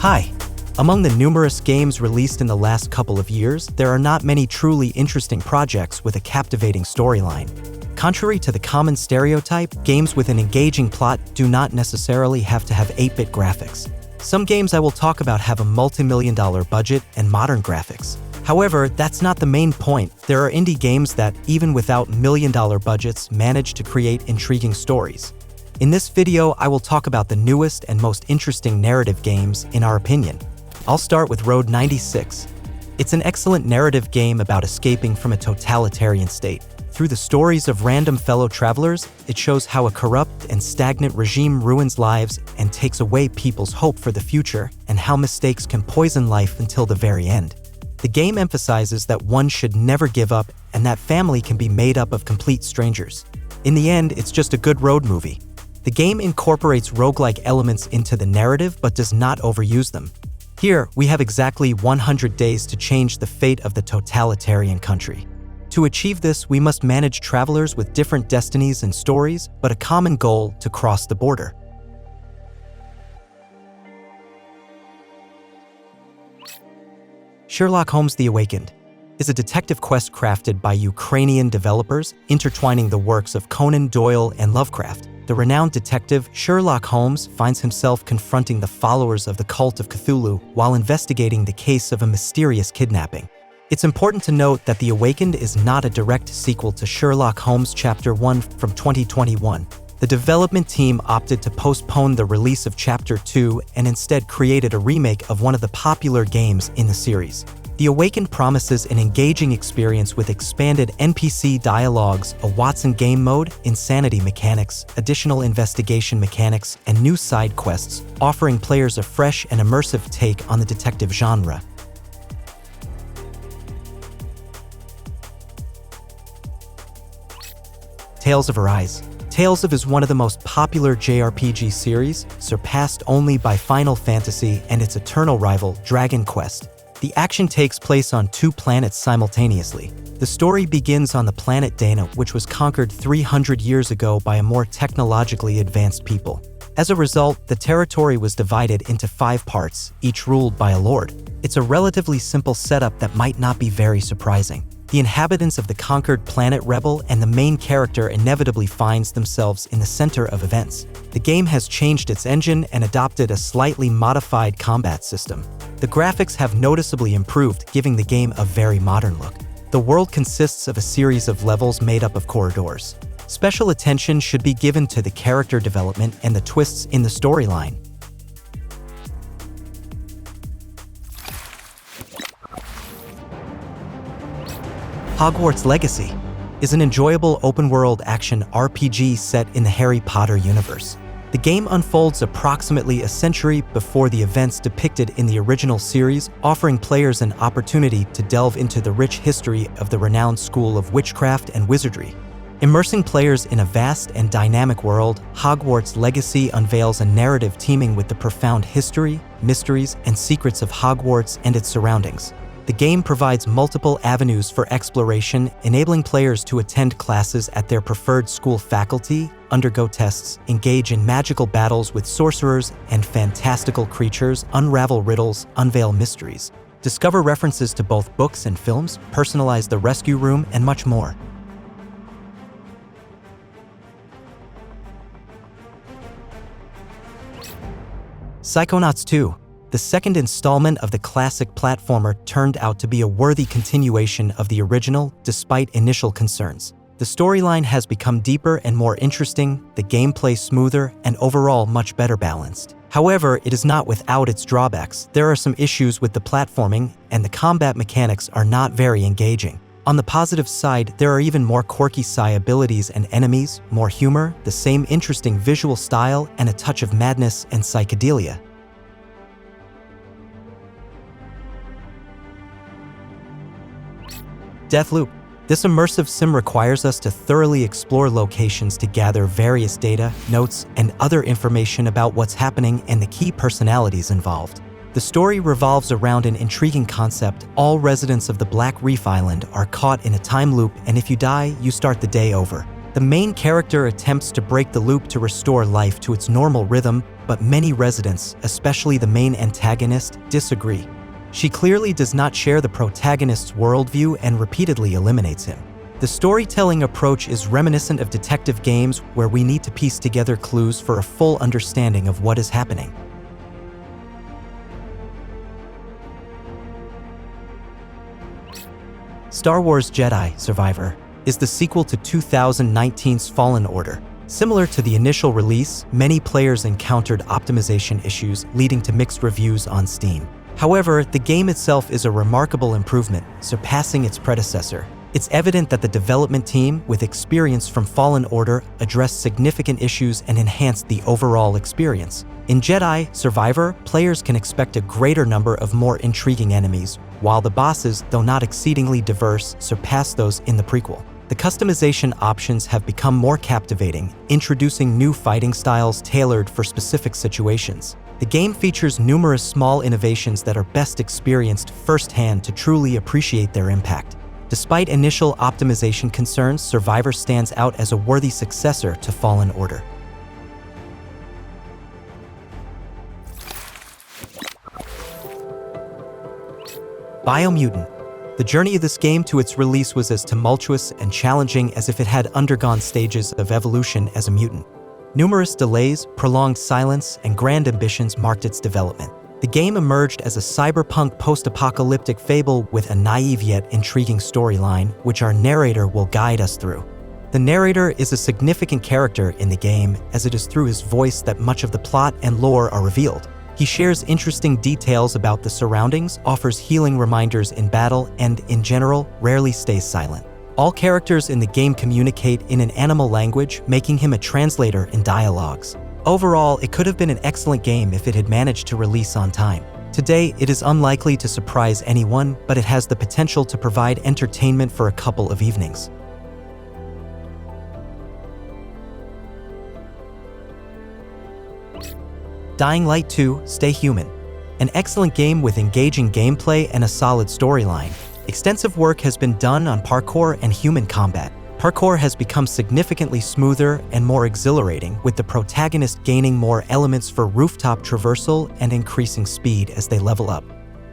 Hi. Among the numerous games released in the last couple of years, there are not many truly interesting projects with a captivating storyline. Contrary to the common stereotype, games with an engaging plot do not necessarily have to have 8-bit graphics. Some games I will talk about have a multi-million-dollar budget and modern graphics. However, that's not the main point. There are indie games that, even without million-dollar budgets, manage to create intriguing stories. In this video, I will talk about the newest and most interesting narrative games, in our opinion. I'll start with Road 96. It's an excellent narrative game about escaping from a totalitarian state. Through the stories of random fellow travelers, it shows how a corrupt and stagnant regime ruins lives and takes away people's hope for the future, and how mistakes can poison life until the very end. The game emphasizes that one should never give up and that family can be made up of complete strangers. In the end, it's just a good road movie. The game incorporates roguelike elements into the narrative but does not overuse them. Here, we have exactly 100 days to change the fate of the totalitarian country. To achieve this, we must manage travelers with different destinies and stories, but a common goal: to cross the border. Sherlock Holmes: The Awakened is a detective quest crafted by Ukrainian developers, intertwining the works of Conan Doyle and Lovecraft. The renowned detective Sherlock Holmes finds himself confronting the followers of the cult of Cthulhu while investigating the case of a mysterious kidnapping. It's important to note that The Awakened is not a direct sequel to Sherlock Holmes Chapter 1 from 2021. The development team opted to postpone the release of Chapter 2 and instead created a remake of one of the popular games in the series. The Awakened promises an engaging experience with expanded NPC dialogues, a Watson game mode, insanity mechanics, additional investigation mechanics, and new side quests, offering players a fresh and immersive take on the detective genre. Tales of Arise. Tales of is one of the most popular JRPG series, surpassed only by Final Fantasy and its eternal rival, Dragon Quest. The action takes place on 2 planets simultaneously. The story begins on the planet Dana, which was conquered 300 years ago by a more technologically advanced people. As a result, the territory was divided into 5 parts, each ruled by a lord. It's a relatively simple setup that might not be very surprising. The inhabitants of the conquered planet rebel, and the main character inevitably finds themselves in the center of events. The game has changed its engine and adopted a slightly modified combat system. The graphics have noticeably improved, giving the game a very modern look. The world consists of a series of levels made up of corridors. Special attention should be given to the character development and the twists in the storyline. Hogwarts Legacy is an enjoyable open-world action RPG set in the Harry Potter universe. The game unfolds approximately a century before the events depicted in the original series, offering players an opportunity to delve into the rich history of the renowned school of witchcraft and wizardry. Immersing players in a vast and dynamic world, Hogwarts Legacy unveils a narrative teeming with the profound history, mysteries, and secrets of Hogwarts and its surroundings. The game provides multiple avenues for exploration, enabling players to attend classes at their preferred school faculty, undergo tests, engage in magical battles with sorcerers and fantastical creatures, unravel riddles, unveil mysteries, discover references to both books and films, personalize the rescue room, and much more. Psychonauts 2. The second installment of the classic platformer turned out to be a worthy continuation of the original, despite initial concerns. The storyline has become deeper and more interesting, the gameplay smoother, and overall much better balanced. However, it is not without its drawbacks. There are some issues with the platforming, and the combat mechanics are not very engaging. On the positive side, there are even more quirky psi abilities and enemies, more humor, the same interesting visual style, and a touch of madness and psychedelia. Deathloop. This immersive sim requires us to thoroughly explore locations to gather various data, notes, and other information about what's happening and the key personalities involved. The story revolves around an intriguing concept. All residents of the Black Reef Island are caught in a time loop, and if you die, you start the day over. The main character attempts to break the loop to restore life to its normal rhythm, but many residents, especially the main antagonist, disagree. She clearly does not share the protagonist's worldview and repeatedly eliminates him. The storytelling approach is reminiscent of detective games where we need to piece together clues for a full understanding of what is happening. Star Wars Jedi Survivor is the sequel to 2019's Fallen Order. Similar to the initial release, many players encountered optimization issues leading to mixed reviews on Steam. However, the game itself is a remarkable improvement, surpassing its predecessor. It's evident that the development team, with experience from Fallen Order, addressed significant issues and enhanced the overall experience. In Jedi Survivor, players can expect a greater number of more intriguing enemies, while the bosses, though not exceedingly diverse, surpass those in the prequel. The customization options have become more captivating, introducing new fighting styles tailored for specific situations. The game features numerous small innovations that are best experienced firsthand to truly appreciate their impact. Despite initial optimization concerns, Survivor stands out as a worthy successor to Fallen Order. Biomutant. The journey of this game to its release was as tumultuous and challenging as if it had undergone stages of evolution as a mutant. Numerous delays, prolonged silence, and grand ambitions marked its development. The game emerged as a cyberpunk post-apocalyptic fable with a naive yet intriguing storyline, which our narrator will guide us through. The narrator is a significant character in the game, as it is through his voice that much of the plot and lore are revealed. He shares interesting details about the surroundings, offers healing reminders in battle, and, in general, rarely stays silent. All characters in the game communicate in an animal language, making him a translator in dialogues. Overall, it could have been an excellent game if it had managed to release on time. Today, it is unlikely to surprise anyone, but it has the potential to provide entertainment for a couple of evenings. Dying Light 2: Stay Human. An excellent game with engaging gameplay and a solid storyline. Extensive work has been done on parkour and human combat. Parkour has become significantly smoother and more exhilarating, with the protagonist gaining more elements for rooftop traversal and increasing speed as they level up.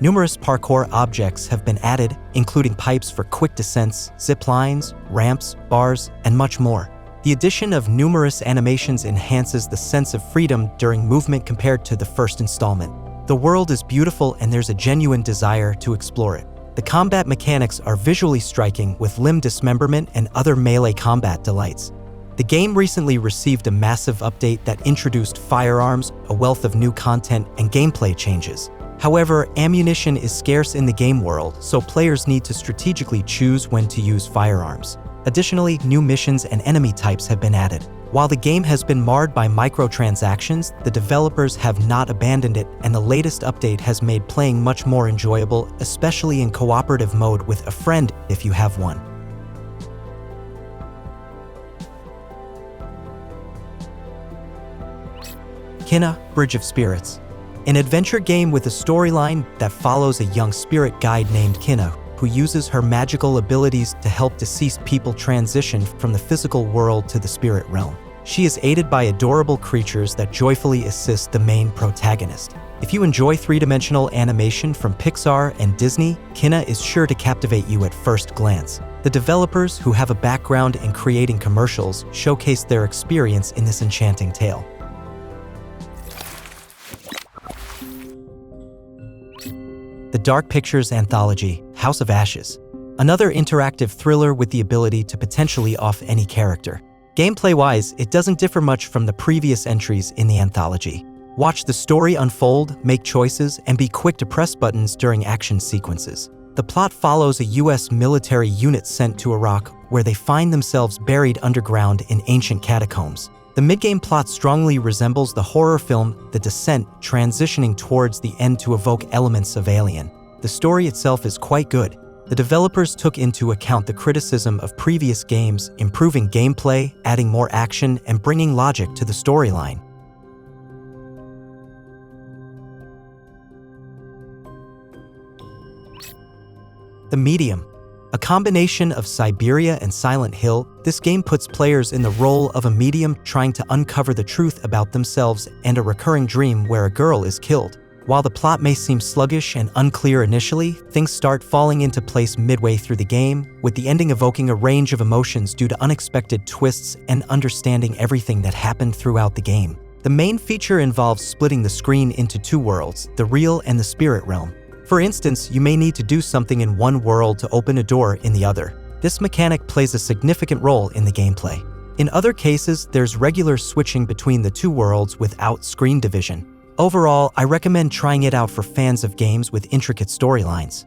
Numerous parkour objects have been added, including pipes for quick descents, zip lines, ramps, bars, and much more. The addition of numerous animations enhances the sense of freedom during movement compared to the first installment. The world is beautiful and there's a genuine desire to explore it. The combat mechanics are visually striking, with limb dismemberment and other melee combat delights. The game recently received a massive update that introduced firearms, a wealth of new content, and gameplay changes. However, ammunition is scarce in the game world, so players need to strategically choose when to use firearms. Additionally, new missions and enemy types have been added. While the game has been marred by microtransactions, the developers have not abandoned it, and the latest update has made playing much more enjoyable, especially in cooperative mode with a friend if you have one. Kina: Bridge of Spirits. An adventure game with a storyline that follows a young spirit guide named Kina, who uses her magical abilities to help deceased people transition from the physical world to the spirit realm. She is aided by adorable creatures that joyfully assist the main protagonist. If you enjoy three-dimensional animation from Pixar and Disney, Kina is sure to captivate you at first glance. The developers, who have a background in creating commercials, showcase their experience in this enchanting tale. The Dark Pictures Anthology: House of Ashes. Another interactive thriller with the ability to potentially off any character. Gameplay-wise, it doesn't differ much from the previous entries in the anthology. Watch the story unfold, make choices, and be quick to press buttons during action sequences. The plot follows a US military unit sent to Iraq, where they find themselves buried underground in ancient catacombs. The mid-game plot strongly resembles the horror film The Descent, transitioning towards the end to evoke elements of Alien. The story itself is quite good. The developers took into account the criticism of previous games, improving gameplay, adding more action, and bringing logic to the storyline. The Medium. A combination of Siberia and Silent Hill, this game puts players in the role of a medium trying to uncover the truth about themselves and a recurring dream where a girl is killed. While the plot may seem sluggish and unclear initially, things start falling into place midway through the game, with the ending evoking a range of emotions due to unexpected twists and understanding everything that happened throughout the game. The main feature involves splitting the screen into two worlds, the real and the spirit realm. For instance, you may need to do something in one world to open a door in the other. This mechanic plays a significant role in the gameplay. In other cases, there's regular switching between the two worlds without screen division. Overall, I recommend trying it out for fans of games with intricate storylines.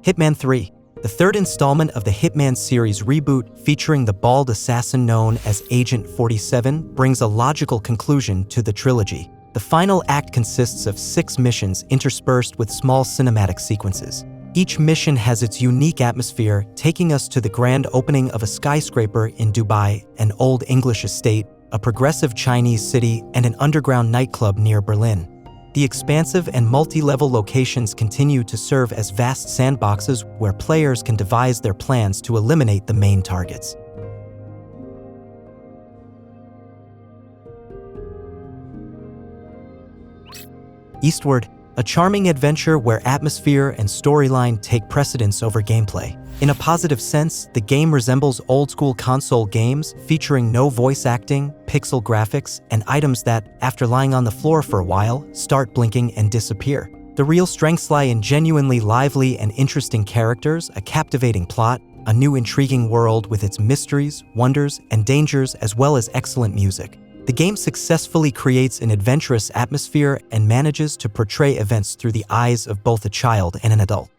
Hitman 3. The third installment of the Hitman series reboot, featuring the bald assassin known as Agent 47, brings a logical conclusion to the trilogy. The final act consists of 6 missions interspersed with small cinematic sequences. Each mission has its unique atmosphere, taking us to the grand opening of a skyscraper in Dubai, an old English estate, a progressive Chinese city, and an underground nightclub near Berlin. The expansive and multi-level locations continue to serve as vast sandboxes where players can devise their plans to eliminate the main targets. Eastward, a charming adventure where atmosphere and storyline take precedence over gameplay. In a positive sense, the game resembles old-school console games featuring no voice acting, pixel graphics, and items that, after lying on the floor for a while, start blinking and disappear. The real strengths lie in genuinely lively and interesting characters, a captivating plot, a new intriguing world with its mysteries, wonders, and dangers, as well as excellent music. The game successfully creates an adventurous atmosphere and manages to portray events through the eyes of both a child and an adult.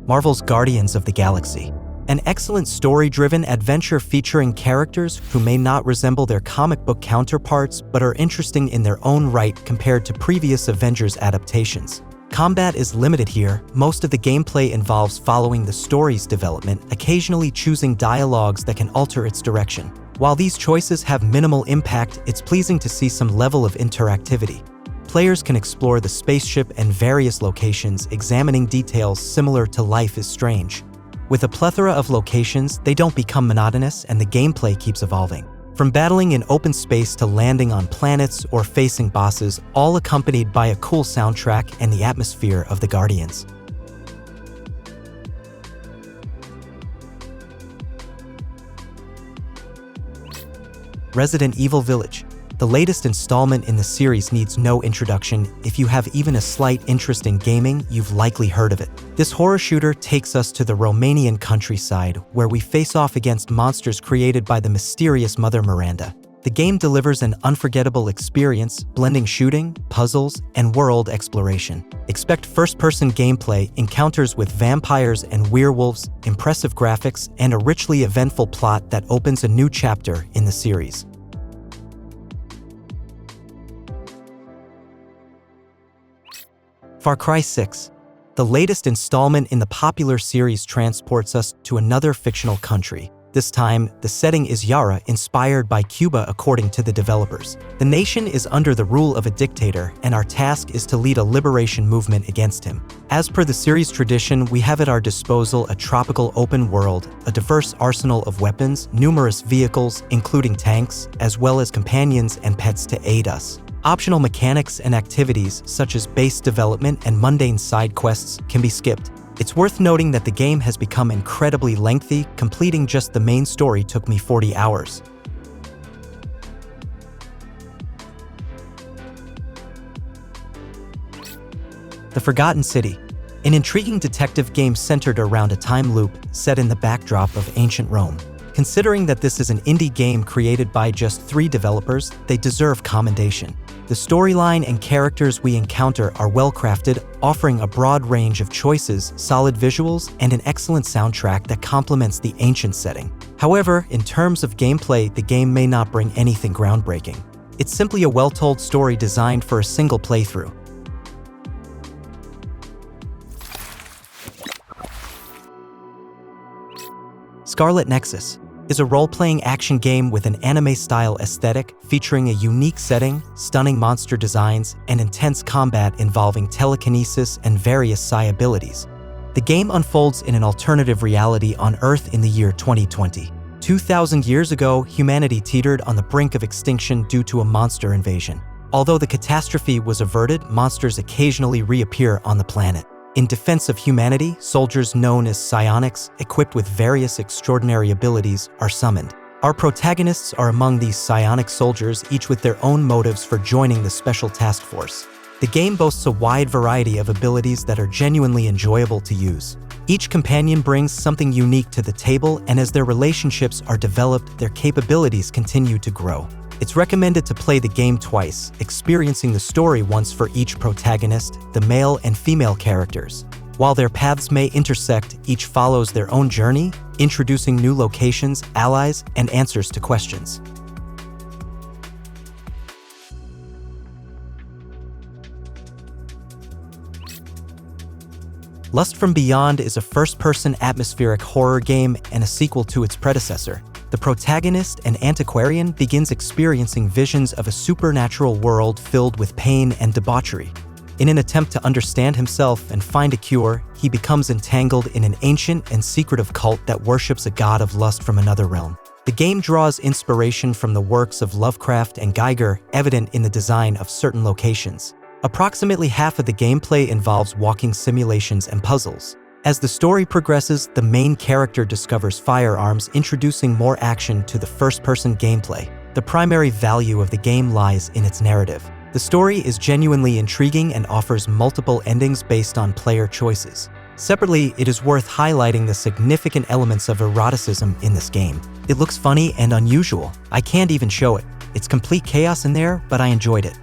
Marvel's Guardians of the Galaxy. An excellent story-driven adventure featuring characters who may not resemble their comic book counterparts but are interesting in their own right compared to previous Avengers adaptations. Combat is limited here. Most of the gameplay involves following the story's development, occasionally choosing dialogues that can alter its direction. While these choices have minimal impact, it's pleasing to see some level of interactivity. Players can explore the spaceship and various locations, examining details similar to Life is Strange. With a plethora of locations, they don't become monotonous and the gameplay keeps evolving. From battling in open space to landing on planets or facing bosses, all accompanied by a cool soundtrack and the atmosphere of the Guardians. Resident Evil Village. The latest installment in the series needs no introduction. If you have even a slight interest in gaming, you've likely heard of it. This horror shooter takes us to the Romanian countryside, where we face off against monsters created by the mysterious Mother Miranda. The game delivers an unforgettable experience, blending shooting, puzzles, and world exploration. Expect first-person gameplay, encounters with vampires and werewolves, impressive graphics, and a richly eventful plot that opens a new chapter in the series. Far Cry 6. The latest installment in the popular series transports us to another fictional country. This time, the setting is Yara, inspired by Cuba according to the developers. The nation is under the rule of a dictator, and our task is to lead a liberation movement against him. As per the series tradition, we have at our disposal a tropical open world, a diverse arsenal of weapons, numerous vehicles, including tanks, as well as companions and pets to aid us. Optional mechanics and activities, such as base development and mundane side quests, can be skipped. It's worth noting that the game has become incredibly lengthy. Completing just the main story took me 40 hours. The Forgotten City. An intriguing detective game centered around a time loop set in the backdrop of ancient Rome. Considering that this is an indie game created by just 3 developers, they deserve commendation. The storyline and characters we encounter are well-crafted, offering a broad range of choices, solid visuals, and an excellent soundtrack that complements the ancient setting. However, in terms of gameplay, the game may not bring anything groundbreaking. It's simply a well-told story designed for a single playthrough. Scarlet Nexus. is a role-playing action game with an anime-style aesthetic featuring a unique setting, stunning monster designs, and intense combat involving telekinesis and various psi abilities. The game unfolds in an alternative reality on Earth in the year 2020. 2,000 years ago, humanity teetered on the brink of extinction due to a monster invasion. Although the catastrophe was averted, monsters occasionally reappear on the planet. In defense of humanity, soldiers known as psionics, equipped with various extraordinary abilities, are summoned. Our protagonists are among these psionic soldiers, each with their own motives for joining the special task force. The game boasts a wide variety of abilities that are genuinely enjoyable to use. Each companion brings something unique to the table, and as their relationships are developed, their capabilities continue to grow. It's recommended to play the game twice, experiencing the story once for each protagonist, the male and female characters. While their paths may intersect, each follows their own journey, introducing new locations, allies, and answers to questions. Lust from Beyond is a first-person atmospheric horror game and a sequel to its predecessor. The protagonist, an antiquarian, begins experiencing visions of a supernatural world filled with pain and debauchery. In an attempt to understand himself and find a cure, he becomes entangled in an ancient and secretive cult that worships a god of lust from another realm. The game draws inspiration from the works of Lovecraft and Geiger, evident in the design of certain locations. Approximately half of the gameplay involves walking simulations and puzzles. As the story progresses, the main character discovers firearms, introducing more action to the first-person gameplay. The primary value of the game lies in its narrative. The story is genuinely intriguing and offers multiple endings based on player choices. Separately, it is worth highlighting the significant elements of eroticism in this game. It looks funny and unusual. I can't even show it. It's complete chaos in there, but I enjoyed it.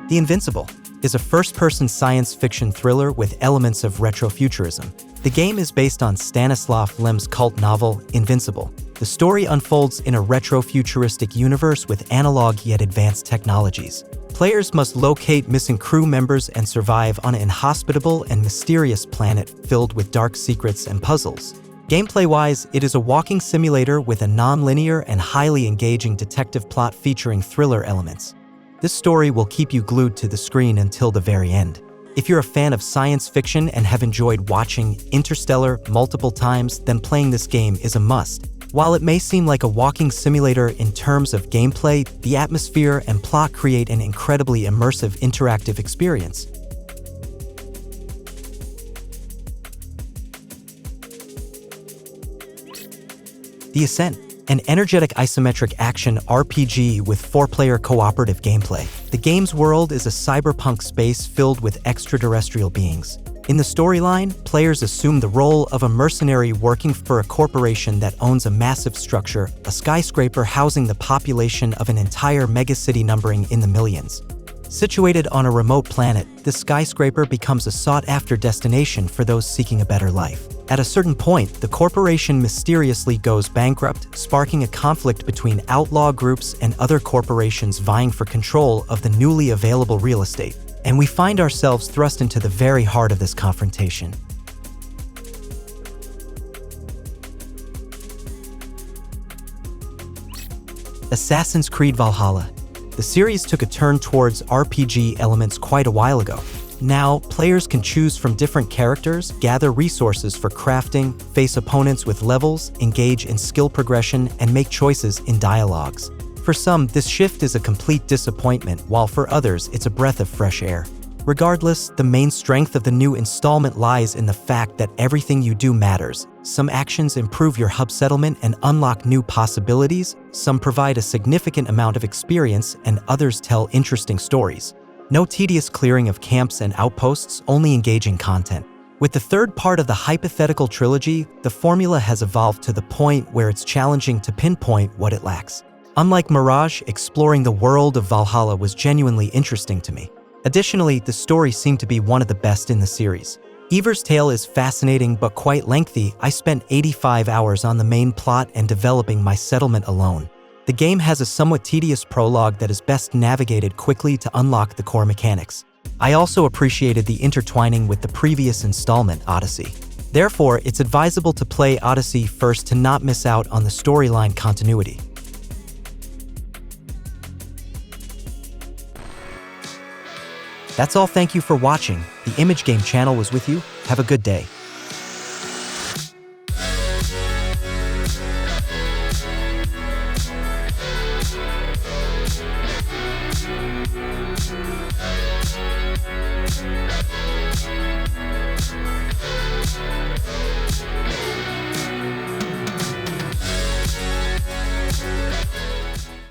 The Invincible is a first-person science fiction thriller with elements of retrofuturism. The game is based on Stanislav Lem's cult novel, Invincible. The story unfolds in a retrofuturistic universe with analog yet advanced technologies. Players must locate missing crew members and survive on an inhospitable and mysterious planet filled with dark secrets and puzzles. Gameplay-wise, it is a walking simulator with a non-linear and highly engaging detective plot featuring thriller elements. This story will keep you glued to the screen until the very end. If you're a fan of science fiction and have enjoyed watching Interstellar multiple times, then playing this game is a must. While it may seem like a walking simulator in terms of gameplay, the atmosphere and plot create an incredibly immersive interactive experience. The Ascent, an energetic isometric action RPG with 4-player cooperative gameplay. The game's world is a cyberpunk space filled with extraterrestrial beings. In the storyline, players assume the role of a mercenary working for a corporation that owns a massive structure, a skyscraper housing the population of an entire megacity numbering in the millions. Situated on a remote planet, this skyscraper becomes a sought-after destination for those seeking a better life. At a certain point, the corporation mysteriously goes bankrupt, sparking a conflict between outlaw groups and other corporations vying for control of the newly available real estate. And we find ourselves thrust into the very heart of this confrontation. Assassin's Creed Valhalla. The series took a turn towards RPG elements quite a while ago. Now, players can choose from different characters, gather resources for crafting, face opponents with levels, engage in skill progression, and make choices in dialogues. For some, this shift is a complete disappointment, while for others, it's a breath of fresh air. Regardless, the main strength of the new installment lies in the fact that everything you do matters. Some actions improve your hub settlement and unlock new possibilities, some provide a significant amount of experience, and others tell interesting stories. No tedious clearing of camps and outposts, only engaging content. With the third part of the hypothetical trilogy, the formula has evolved to the point where it's challenging to pinpoint what it lacks. Unlike Mirage, exploring the world of Valhalla was genuinely interesting to me. Additionally, the story seemed to be one of the best in the series. Eivør's tale is fascinating but quite lengthy. I spent 85 hours on the main plot and developing my settlement alone. The game has a somewhat tedious prologue that is best navigated quickly to unlock the core mechanics. I also appreciated the intertwining with the previous installment, Odyssey. Therefore, it's advisable to play Odyssey first to not miss out on the storyline continuity. That's all. Thank you for watching. The Image Game channel was with you. Have a good day.